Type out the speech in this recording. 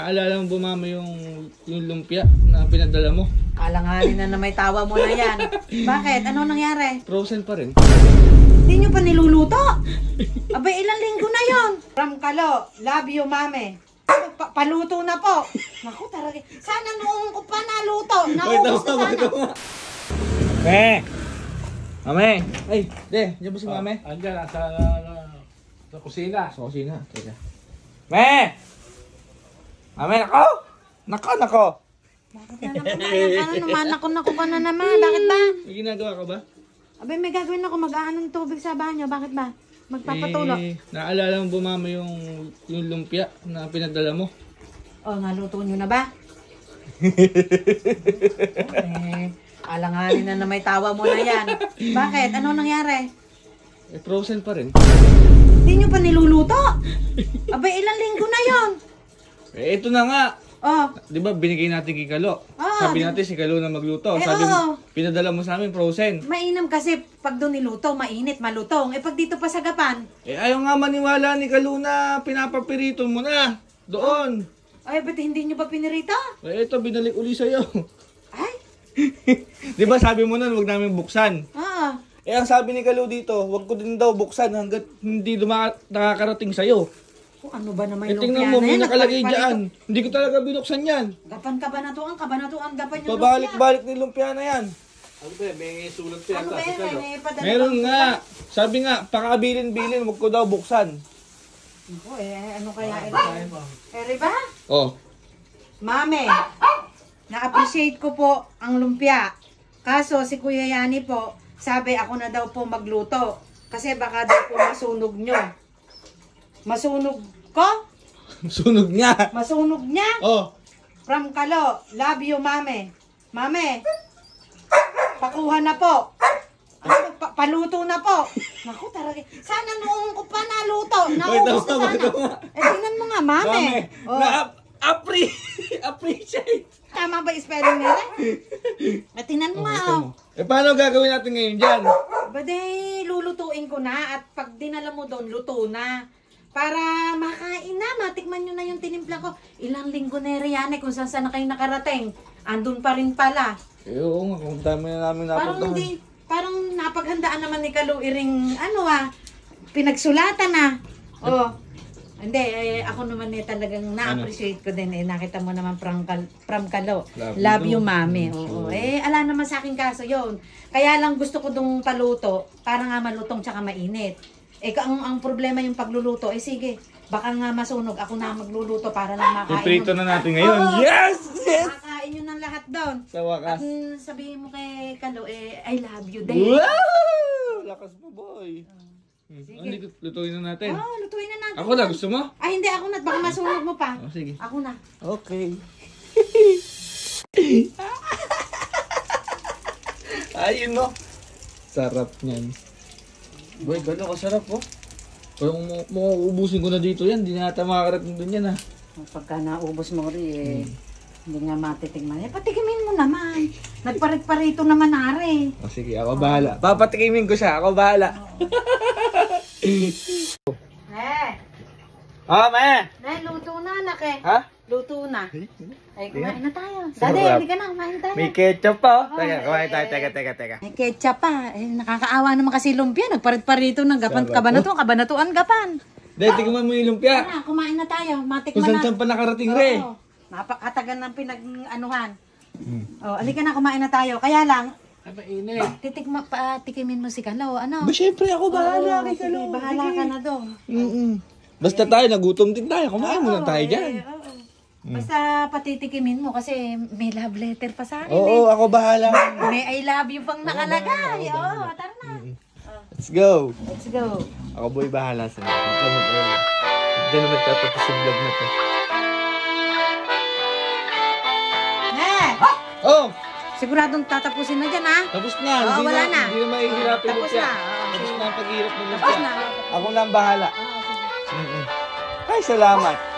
Naalala mo ba mama yung lumpia na pinadala mo? Alanganin na may tawa mo na yan. Bakit? Ano nangyari? Frozen pa rin. Hindi nyo pa niluluto? Abay, ilang linggo na yon. From Kalo, love you, mame. Paluto na po. Naku, talaga. Sana noong ko pa naluto. Naubos na sana. Mame! Ay, diyan ba si mame? Andyan, sa kusina. Sa kusina. Teka. Mame, nako! Bakit na naman? Nako ka na naman. Bakit ba? May ginagawa ka ba? Abay, may gagawin ako. Mag-aanong tubig sa banyo. Bakit ba? Magpapatulo. Naalala mo ba mama yung lumpia na pinadala mo? Oh, naluto nyo na ba? Alanganin na may tawa mo na yan. Bakit? Ano nangyari? Frozen pa rin. Hindi nyo pa niluluto? Abay, ilang linggo na yon. Ito na nga. Oh. Di ba binigay natin kay Kalo? Sabi natin si Kalo na magluto. Sabi pinadala mo sa amin frozen. Mainam kasi pag doon niluto, mainit, malutong. Pag dito pa sa gapan. Ayaw nga maniwala ni Kalo na pinapapirito mo na. Doon. Ay, ba't hindi nyo ba pinirita? Ito, binalik uli sa'yo. Ay? Di ba sabi mo nun, huwag namin buksan? Ang sabi ni Kalo dito, huwag ko din daw buksan hanggat hindi nakakarating sa'yo. Ano ba naman yung tingnan mo, may nakalagay dyan. Hindi ko talaga binuksan yan. Gapan kabanatuan, gapan yung pabalik-balik ni lumpia na yan. Ano ba, may sulat siya. Ano ba yun? May padala. Meron nga. Sabi nga, pakabilin-bilin, huwag ko daw buksan. Ano kaya ito? Ba? Oh. Mame, na-appreciate ko po ang lumpia. Kaso si Kuya Yani po, sabi ako na daw po magluto. Kasi baka daw po masunog nyo. Masunog ko? Sunog niya. Masunog niya? Oh. From Kalo, love you, mame. Mame, pakuha na po. Paluto na po. Naku, talaga. Sana noong ko pa naluto. Naubos na sana. Tingnan mo nga, mame. Appreciate. Tama ba spelling nila? Tingnan mo nga, paano gagawin natin ngayon dyan? Baday, lulutuin ko na at pag dinala mo doon, luto na. Para makain na, matikman nyo na yung tinimpla ko. Ilang linggo na yan kung saan na kayo nakarating. Andun pa rin pala. Oo nga, kung dami na namin napuntahan. Parang napaghandaan naman ni Kalo iring, pinagsulatan na. Hindi, ako naman talagang na-appreciate ko din. Nakita mo naman from Kalo. Love you, mami. Ala naman sa akin kaso yon. Kaya lang gusto ko dong paluto, para nga malutong tsaka mainit. Ang problema yung pagluluto, sige, baka nga masunog, ako na magluluto para lang makain. Iprito na natin ngayon. Yes! Makain nyo ng lahat doon. Sa wakas. At sabihin mo kay Kalo, I love you din. Wow! Lakas mo, boy. Sige. Lutuin na natin. Lutuin na natin. Ako na, gusto mo? Hindi, ako na. Baka masunog mo pa. Sige. Ako na. Okay. Ayun, no? Sarap niyan. Boy, gano'n kasarap, oh. Kung uubusin ko na dito yan, hindi na ata makakarating doon yan, ha. Pagka naubos mo rin, hindi nga matitigman. Patikimin mo naman. Nagparit-parito naman, Ari. Sige, ako bahala. Papatikimin ko siya, ako bahala. Luto na, anak eh. Ha? Luto na. Kumain na tayo. Dade, hindi ka na, kumain tayo. May ketchup pa, oh. Teka, kumain tayo. Teka. May ketchup pa. Nakakaawa naman kasi lumpia. Nagparit-parito ng gapan. Kabanatuan gapan. Dahil, tingnan mo yung lumpia. Kumain na tayo. Matikman kung na. saan pa nakarating rin. Napakatagal ng pinag-anuhan. Halika na, kumain na tayo. Kaya lang, mainit. Tikimin mo si Kalo. Ano? Siyempre, ako bahala kay Kalo. Bahala ka na doon. Basta tayo, nagutom din tayo. Kumain muna tayo dyan. Basta patitikimin mo kasi may love letter pa sa akin. Oo, ako bahala. May I love you pang nakalagay. Tara na. Let's go. Let's go. Ako boy, bahala sa'yo. Diyan na magtatapos yung vlog na to. Siguradong tatapusin na dyan, ha? Tapos na. Wala na. Hindi na mahihirapin Tapos siya. na. Tapos na ang paghihirap ng Tapos na. Ako na ang bahala. Ay, salamat.